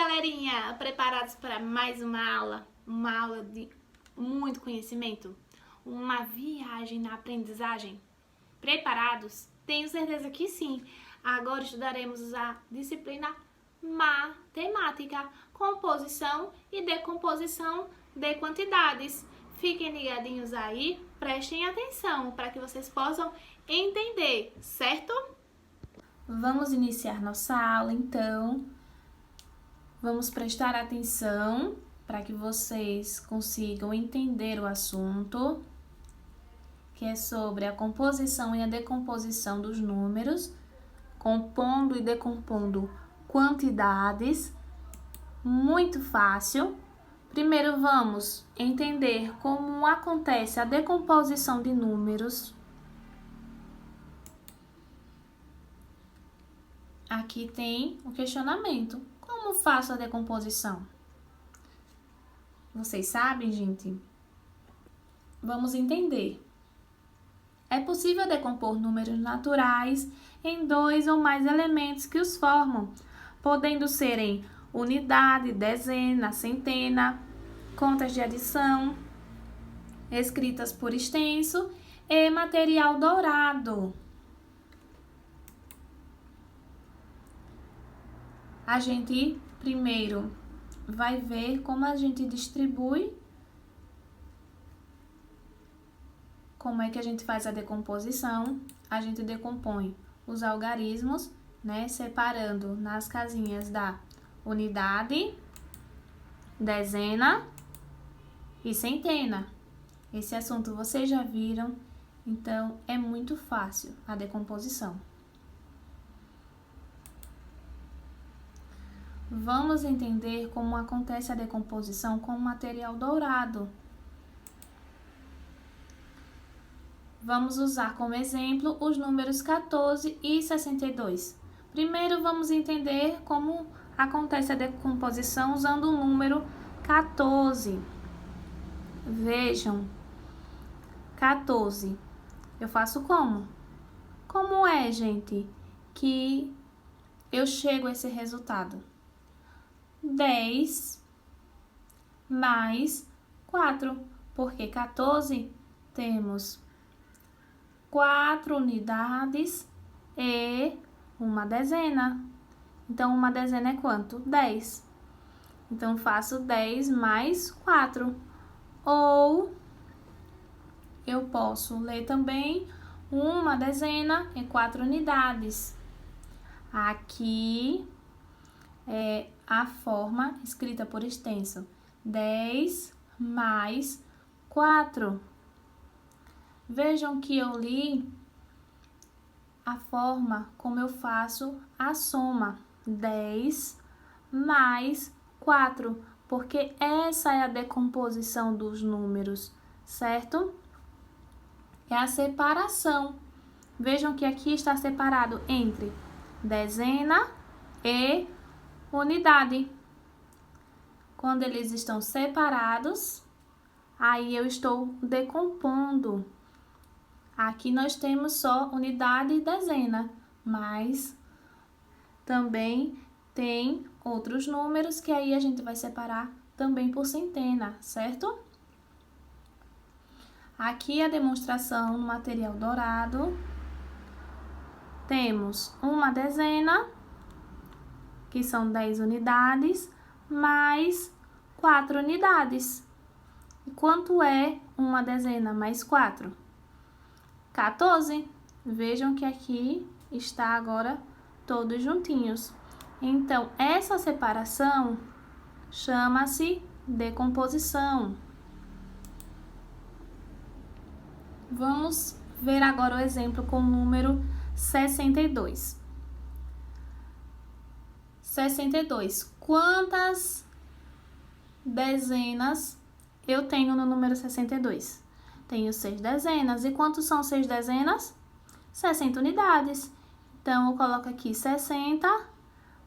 galerinha! Preparados para mais uma aula de muito conhecimento? Uma viagem na aprendizagem? Preparados? Tenho certeza que sim! Agora estudaremos a disciplina matemática, composição e decomposição de quantidades. Fiquem ligadinhos aí, prestem atenção para que vocês possam entender, certo? Vamos iniciar nossa aula então. Vamos prestar atenção para que vocês consigam entender o assunto, que é sobre a composição e a decomposição dos números, compondo e decompondo quantidades. Muito fácil. Primeiro vamos entender como acontece a decomposição de números. Aqui tem o questionamento. Como faço a decomposição? Vocês sabem, gente? Vamos entender. É possível decompor números naturais em 2 ou mais elementos que os formam, podendo serem unidade, dezena, centena, contas de adição, escritas por extenso e material dourado. A gente primeiro vai ver como a gente distribui, como é que a gente faz a decomposição. A gente decompõe os algarismos, né, separando nas casinhas da unidade, dezena e centena. Esse assunto vocês já viram, então é muito fácil a decomposição. Vamos entender como acontece a decomposição com o material dourado. Vamos usar como exemplo os números 14 e 62. Primeiro vamos entender como acontece a decomposição usando o número 14. Vejam, 14. Eu faço como? Como é, gente, que eu chego a esse resultado? 10 mais 4, porque 14 temos 4 unidades e uma dezena. Então, uma dezena é quanto? 10. Então, faço 10 mais 4. Ou eu posso ler também uma dezena e 4 unidades. Aqui é a forma escrita por extenso. 10 mais 4. Vejam que eu li a forma como eu faço a soma. 10 mais 4, porque essa é a decomposição dos números, certo? É a separação. Vejam que aqui está separado entre dezena e unidade. Quando eles estão separados, aí eu estou decompondo. Aqui nós temos só unidade e dezena, mas também tem outros números que aí a gente vai separar também por centena, certo? Aqui a demonstração no material dourado. Temos uma dezena, que são 10 unidades, mais 4 unidades. E quanto é uma dezena mais 4? 14. Vejam que aqui está agora todos juntinhos. Então, essa separação chama-se decomposição. Vamos ver agora o exemplo com o número 62. 62. Quantas dezenas eu tenho no número 62? Tenho 6 dezenas. E quantos são 6 dezenas? 60 unidades. Então, eu coloco aqui 60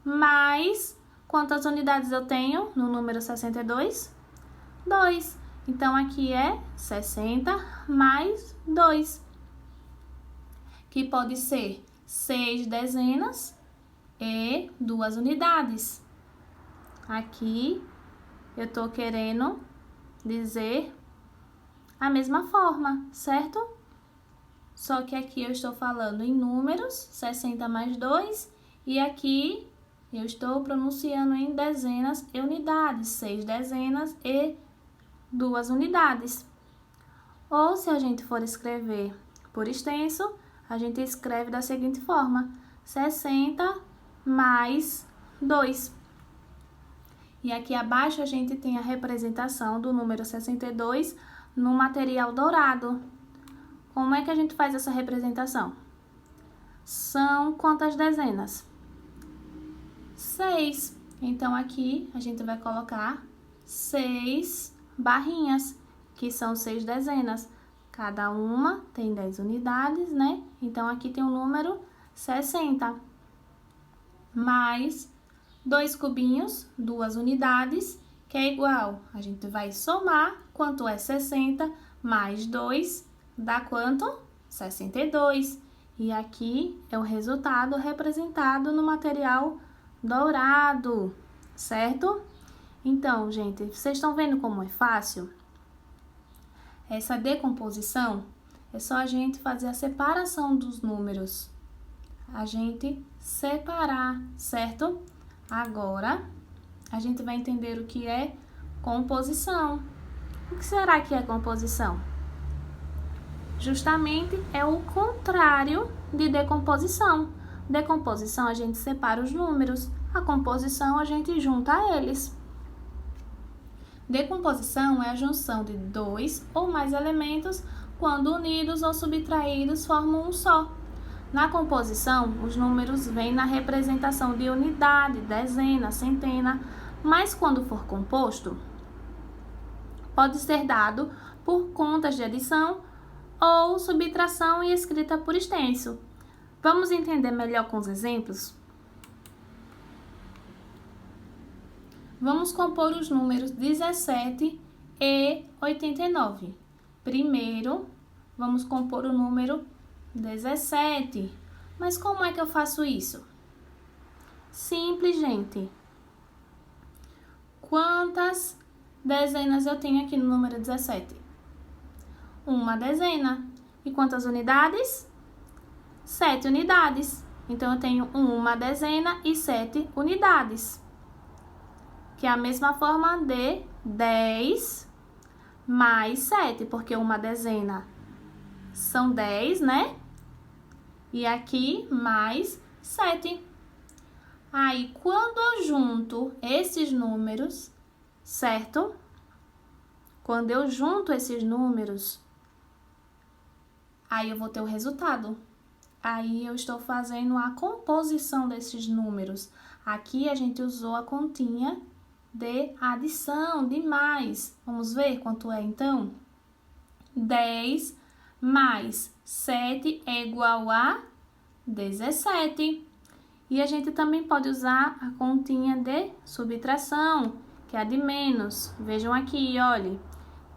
mais quantas unidades eu tenho no número 62? 2. Então, aqui é 60 mais 2, que pode ser 6 dezenas e 2 unidades. aqui eu tô querendo dizer a mesma forma, certo? Só que aqui eu estou falando em números, 60 mais 2, e aqui eu estou pronunciando em dezenas e unidades, 6 dezenas e 2 unidades. Ou se a gente for escrever por extenso, a gente escreve da seguinte forma: 60 mais 2. E aqui abaixo a gente tem a representação do número 62 no material dourado. Como é que a gente faz essa representação? São quantas dezenas? 6. Então, aqui a gente vai colocar 6 barrinhas, que são 6 dezenas. Cada uma tem 10 unidades, né? Então, aqui tem o número 60. Mais 2 cubinhos, 2 unidades, que é igual. A gente vai somar quanto é 60 mais 2, dá quanto? 62. E aqui é o resultado representado no material dourado, certo? Então, gente, vocês estão vendo como é fácil? Essa decomposição é só a gente fazer a separação dos números. A gente separar, certo? Agora, a gente vai entender o que é composição. O que será que é composição? Justamente é o contrário de decomposição. Decomposição, a gente separa os números. A composição, a gente junta eles. Decomposição é a junção de 2 ou mais elementos quando unidos ou subtraídos formam um só. Na composição, os números vêm na representação de unidade, dezena, centena, mas quando for composto, pode ser dado por contas de adição ou subtração e escrita por extenso. Vamos entender melhor com os exemplos? Vamos compor os números 17 e 89. Primeiro, vamos compor o número 17. Mas como é que eu faço isso? Simples, gente. Quantas dezenas eu tenho aqui no número 17? Uma dezena. E quantas unidades? 7 unidades. Então, eu tenho uma dezena e 7 unidades. Que é a mesma forma de 10 mais 7, porque uma dezena são 10, né? E aqui mais 7. Aí, quando eu junto esses números, certo? Quando eu junto esses números, aí eu vou ter o resultado. Aí eu estou fazendo a composição desses números. Aqui a gente usou a continha de adição, de mais. Vamos ver quanto é, então? 10 mais 7 é igual a 17. E a gente também pode usar a continha de subtração, que é a de menos. Vejam aqui, olha.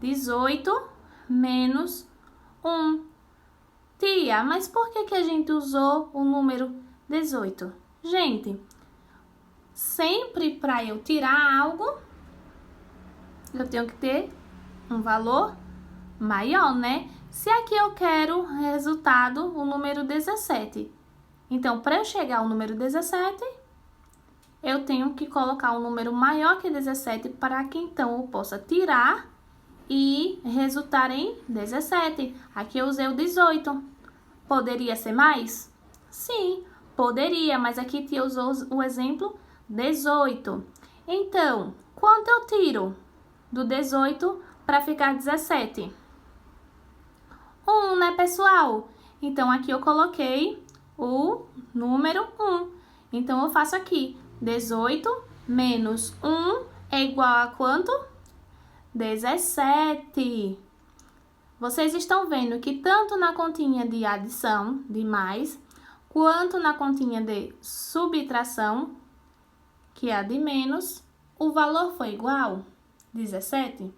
18 menos 1. Tia, mas por que a gente usou o número 18? Gente, sempre para eu tirar algo, eu tenho que ter um valor maior, né? Se aqui eu quero resultado, o número 17. Então, para eu chegar ao número 17, eu tenho que colocar um número maior que 17 para que então eu possa tirar e resultar em 17. Aqui eu usei o 18. Poderia ser mais? Sim, poderia, mas aqui tia usou o exemplo 18. Então, quanto eu tiro do 18 para ficar 17? 1, né, pessoal? Então, aqui eu coloquei o número 1. Então, eu faço aqui 18 menos 1 é igual a quanto? 17. Vocês estão vendo que tanto na continha de adição, de mais, quanto na continha de subtração, que é a de menos, o valor foi igual? 17?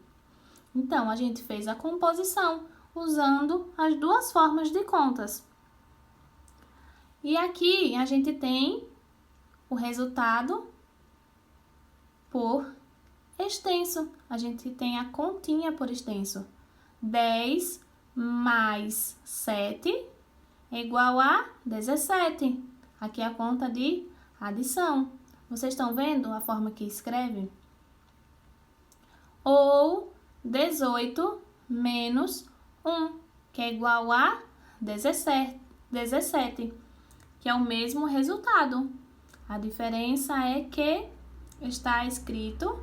Então, a gente fez a composição usando as duas formas de contas. E aqui a gente tem o resultado por extenso. A gente tem a continha por extenso. 10 mais 7 é igual a 17. Aqui é a conta de adição. Vocês estão vendo a forma que escreve? Ou 18 menos 1, que é igual a 17, que é o mesmo resultado. A diferença é que está escrito,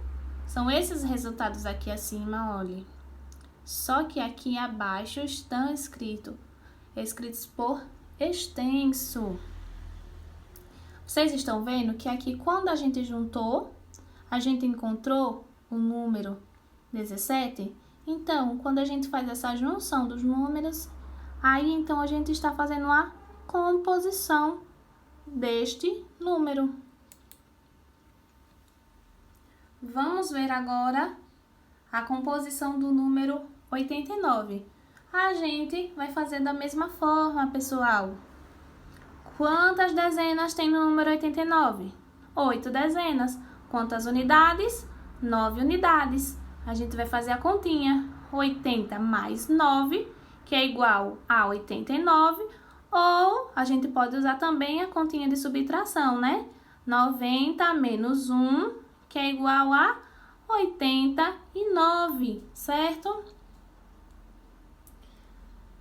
são esses resultados aqui acima, olha. Só que aqui abaixo estão escritos por extenso. Vocês estão vendo que aqui, quando a gente juntou, a gente encontrou o número 17. Então, quando a gente faz essa junção dos números, aí então a gente está fazendo a composição deste número. Vamos ver agora a composição do número 89. A gente vai fazer da mesma forma, pessoal. Quantas dezenas tem no número 89? 8 dezenas. Quantas unidades? 9 unidades. A gente vai fazer a continha. 80 mais 9, que é igual a 89. Ou a gente pode usar também a continha de subtração, né? 90 menos 1, que é igual a 89, certo?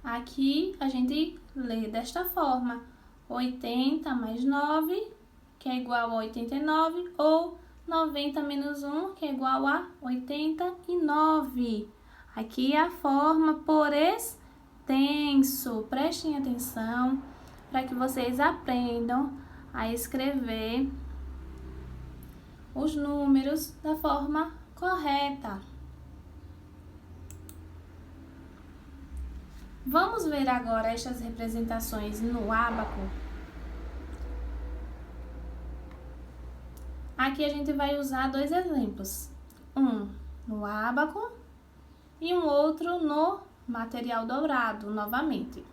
Aqui a gente lê desta forma. 80 mais 9, que é igual a 89, ou 90 menos 1, que é igual a 89. Aqui é a forma por extenso. Prestem atenção para que vocês aprendam a escrever os números da forma correta. Vamos ver agora estas representações no ábaco. Aqui a gente vai usar dois exemplos. Um no ábaco e um outro no material dourado, novamente.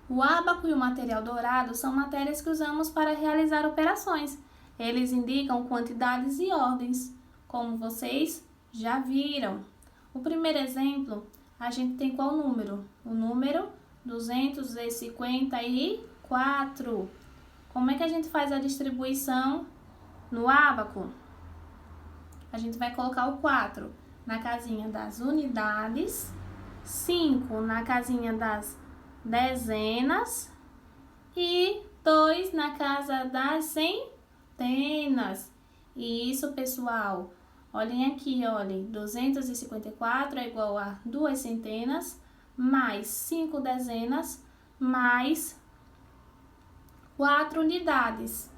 O ábaco e o material dourado são matérias que usamos para realizar operações. Eles indicam quantidades e ordens, como vocês já viram. O primeiro exemplo, a gente tem qual número? O número 254. Como é que a gente faz a distribuição no ábaco? A gente vai colocar o 4 na casinha das unidades, 5 na casinha das dezenas e 2 na casa das centenas. E isso, pessoal, olhem aqui, olhem, 254 é igual a 2 centenas, mais 5 dezenas, mais 4 unidades,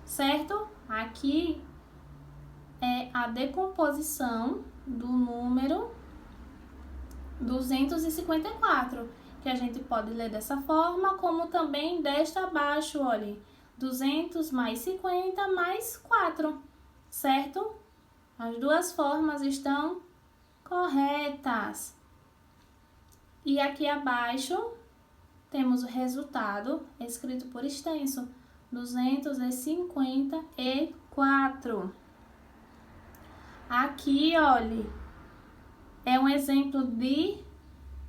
certo? Aqui é a decomposição do número 254, que a gente pode ler dessa forma, como também desta abaixo, olhem, 200 mais 50 mais 4, certo? As duas formas estão corretas. E aqui abaixo temos o resultado escrito por extenso, 254. Aqui, olhe, é um exemplo de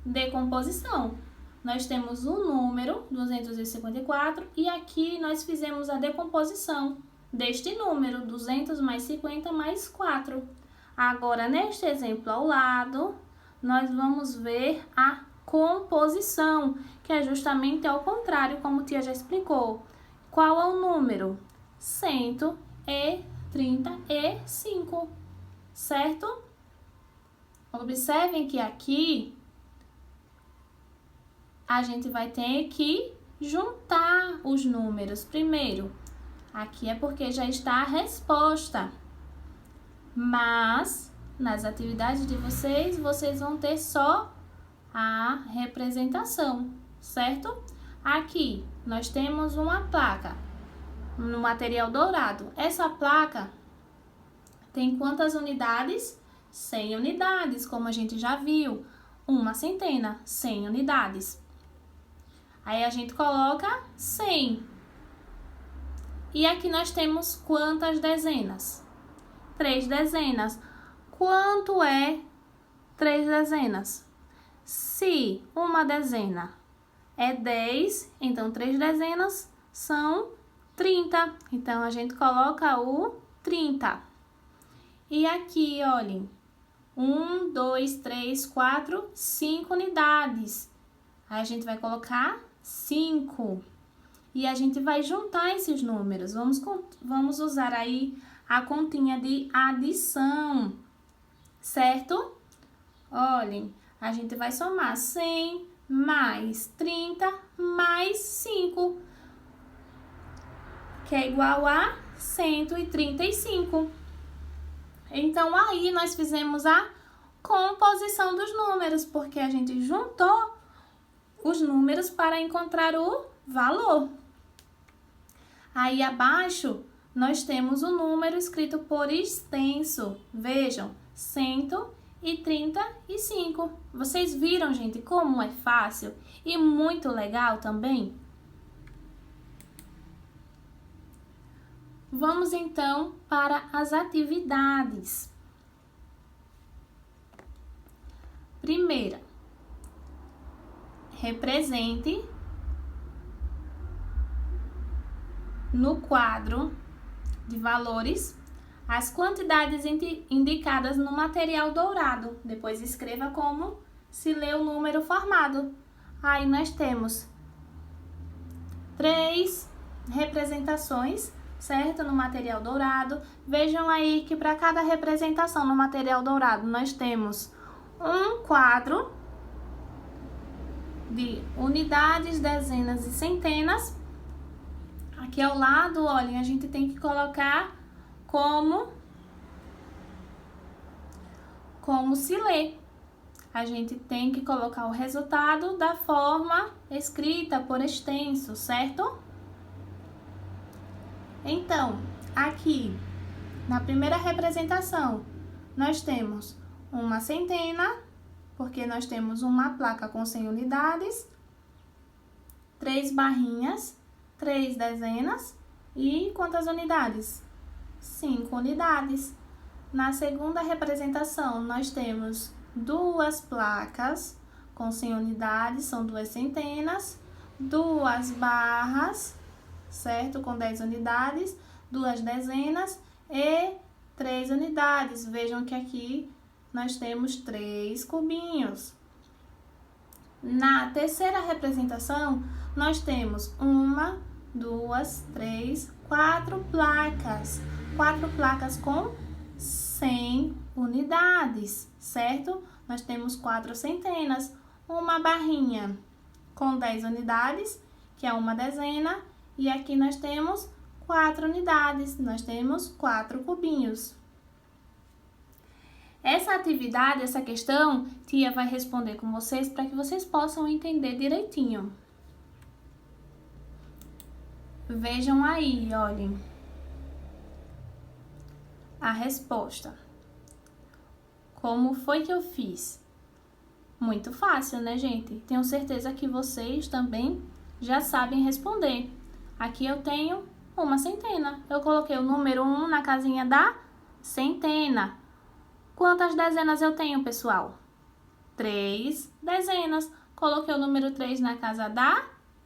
decomposição. Nós temos o número 254 e aqui nós fizemos a decomposição deste número, 200 mais 50 mais 4. Agora, neste exemplo ao lado, nós vamos ver a composição, que é justamente ao contrário, como a tia já explicou. Qual é o número? 135, certo? Observem que aqui a gente vai ter que juntar os números primeiro. Aqui é porque já está a resposta. Mas, nas atividades de vocês, vocês vão ter só a representação, certo? Aqui, nós temos uma placa no material dourado. Essa placa tem quantas unidades? 100 unidades, como a gente já viu. Uma centena, 100 unidades. Aí a gente coloca 100. E aqui nós temos quantas dezenas? 3 dezenas. Quanto é 3 dezenas? Se uma dezena é 10, então 3 dezenas são 30. Então, a gente coloca o 30. E aqui, olhem, 1, 2, 3, 4, 5 unidades. Aí, a gente vai colocar 5. E a gente vai juntar esses números. Vamos usar aí a continha de adição, certo? Olhem, a gente vai somar 100 mais 30 mais 5, que é igual a 135. Então, aí nós fizemos a composição dos números, porque a gente juntou os números para encontrar o valor. Aí abaixo, nós temos o número escrito por extenso. Vejam, 135. Vocês viram, gente, como é fácil e muito legal também? Vamos, então, para as atividades. Primeira, represente no quadro de valores as quantidades indicadas no material dourado. Depois escreva como se lê o número formado. Aí nós temos 3 representações, certo? No material dourado. Vejam aí que para cada representação no material dourado nós temos um quadro de unidades, dezenas e centenas. Aqui ao lado, olhem, a gente tem que colocar como se lê. A gente tem que colocar o resultado da forma escrita por extenso, certo? Então, aqui, na primeira representação, nós temos uma centena, porque nós temos uma placa com 100 unidades, 3 barrinhas, 3 dezenas e quantas unidades? 5 unidades. Na segunda representação, nós temos 2 placas com 100 unidades, são 2 centenas, 2 barras, certo? Com 10 unidades, 2 dezenas e 3 unidades. Vejam que aqui nós temos 3 cubinhos. Na terceira representação, nós temos 1, 2, 3, 4 placas. 4 placas com 100 unidades, certo? Nós temos 4 centenas. Uma barrinha com 10 unidades, que é uma dezena. E aqui nós temos 4 unidades, nós temos 4 cubinhos. Essa atividade, essa questão, tia vai responder com vocês para que vocês possam entender direitinho. Vejam aí, olhem, a resposta. Como foi que eu fiz? Muito fácil, né, gente? Tenho certeza que vocês também já sabem responder. Aqui eu tenho uma centena. Eu coloquei o número 1 na casinha da centena. Quantas dezenas eu tenho, pessoal? 3 dezenas. Coloquei o número 3 na casa da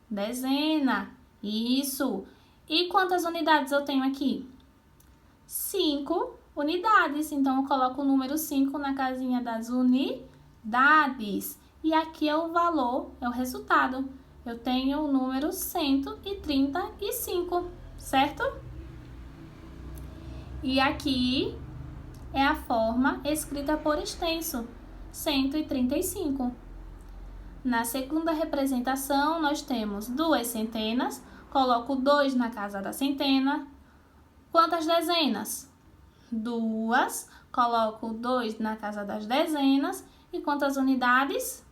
dezena. Isso. E quantas unidades eu tenho aqui? 5 unidades. Então, eu coloco o número 5 na casinha das unidades. E aqui é o valor, é o resultado. Eu tenho o número 135, certo? E aqui é a forma escrita por extenso, 135. Na segunda representação, nós temos 2 centenas. Coloco 2 na casa da centena. Quantas dezenas? 2. Coloco 2 na casa das dezenas. E quantas unidades?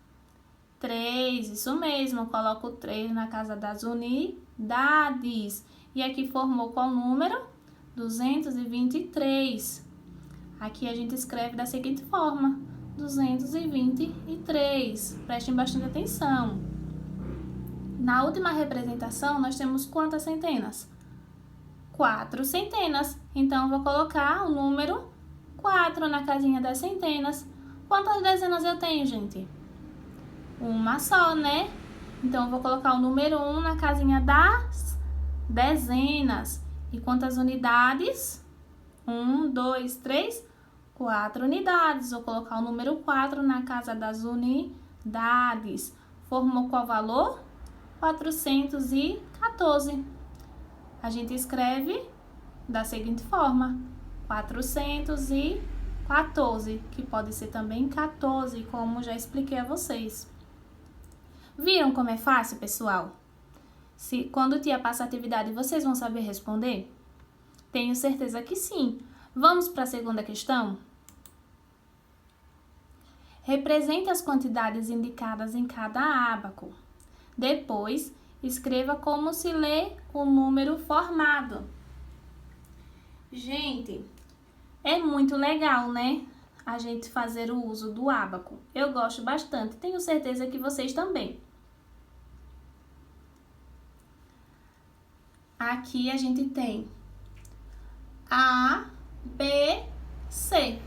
3. Isso mesmo, coloco 3 na casa das unidades. E aqui formou qual número? 223. Aqui a gente escreve da seguinte forma: 223. Prestem bastante atenção. Na última representação, nós temos quantas centenas? 4 centenas. Então, eu vou colocar o número 4 na casinha das centenas. Quantas dezenas eu tenho, gente? Uma só, né? Então, eu vou colocar o número 1 na casinha das dezenas. E quantas unidades? 1, 2, 3, 4 unidades. Vou colocar o número 4 na casa das unidades. Formou qual valor? 414. A gente escreve da seguinte forma: 414, que pode ser também 14, como já expliquei a vocês. Viram como é fácil, pessoal? Quando tia passa a atividade, vocês vão saber responder? Tenho certeza que sim. Vamos para a segunda questão? Represente as quantidades indicadas em cada ábaco. Depois, escreva como se lê o número formado. Gente, é muito legal, né? A gente fazer o uso do ábaco. Eu gosto bastante, tenho certeza que vocês também. Aqui a gente tem A, B, C.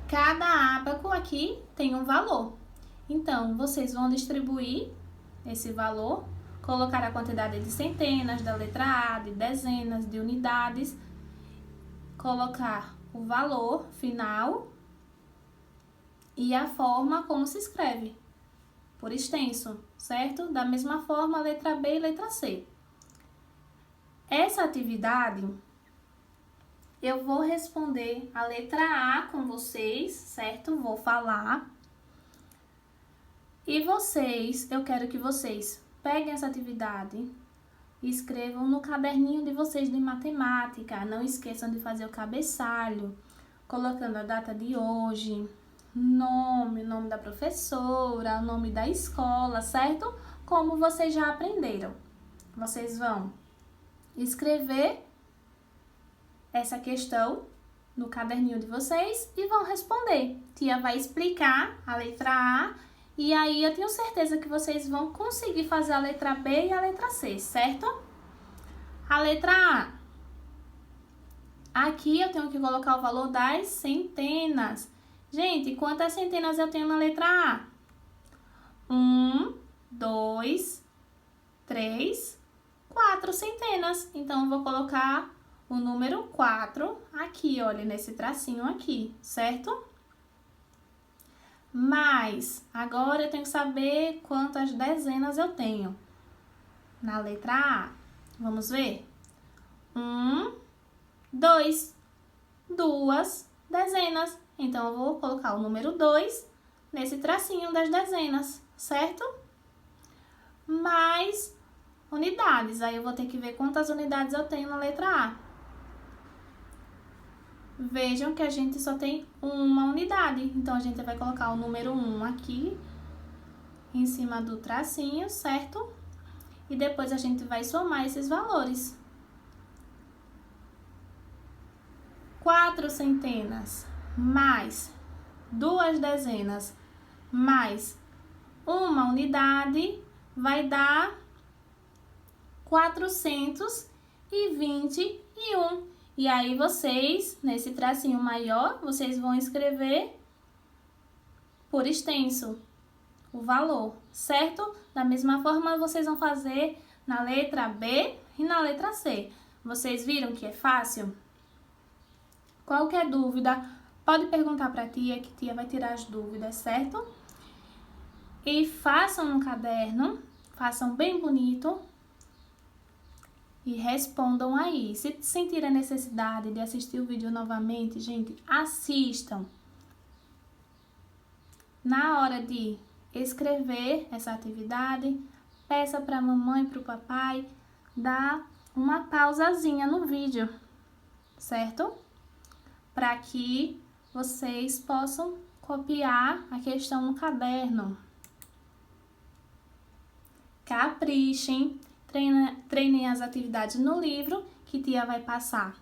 Cada ábaco aqui tem um valor. Então, vocês vão distribuir esse valor, colocar a quantidade de centenas, da letra A, de dezenas, de unidades, colocar o valor final e a forma como se escreve, por extenso, certo? Da mesma forma, a letra B e letra C. Essa atividade, eu vou responder a letra A com vocês, certo? Vou falar. E vocês, eu quero que vocês peguem essa atividade e escrevam no caderninho de vocês de matemática. Não esqueçam de fazer o cabeçalho, colocando a data de hoje, o nome da professora, o nome da escola, certo? Como vocês já aprenderam. Vocês vão escrever essa questão no caderninho de vocês e vão responder. Tia vai explicar a letra A e aí eu tenho certeza que vocês vão conseguir fazer a letra B e a letra C, certo? A letra A. Aqui eu tenho que colocar o valor das centenas. Gente, quantas centenas eu tenho na letra A? 1, 2, 3, 4 centenas. Então, eu vou colocar o número 4 aqui, olha, nesse tracinho aqui, certo? Mas, agora eu tenho que saber quantas dezenas eu tenho. Na letra A, vamos ver? 1, 2, 2 dezenas. Então, eu vou colocar o número 2 nesse tracinho das dezenas, certo? Mais unidades. Aí, eu vou ter que ver quantas unidades eu tenho na letra A. Vejam que a gente só tem uma unidade. Então, a gente vai colocar o número 1 aqui, em cima do tracinho, certo? E depois a gente vai somar esses valores. 4 centenas, mais 2 dezenas, mais uma unidade, vai dar 421. E aí, vocês, nesse tracinho maior, vocês vão escrever por extenso o valor, certo? Da mesma forma, vocês vão fazer na letra B e na letra C. Vocês viram que é fácil? Qualquer dúvida, pode perguntar para a tia, que a tia vai tirar as dúvidas, certo? E façam no caderno, façam bem bonito. E respondam aí. Se sentirem a necessidade de assistir o vídeo novamente, gente, assistam. Na hora de escrever essa atividade, peça para a mamãe e para o papai dar uma pausazinha no vídeo, certo? Para que vocês possam copiar a questão no caderno. Caprichem. Treinem as atividades no livro, que tia vai passar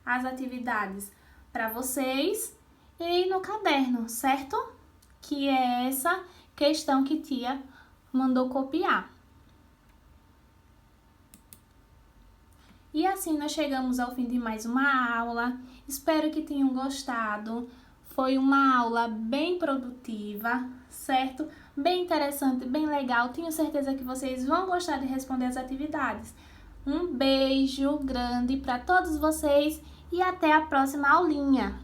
as atividades para vocês e no caderno, certo? Que é essa questão que tia mandou copiar. E assim nós chegamos ao fim de mais uma aula. Espero que tenham gostado. Foi uma aula bem produtiva, certo? Bem interessante, bem legal. Tenho certeza que vocês vão gostar de responder as atividades. Um beijo grande para todos vocês e até a próxima aulinha.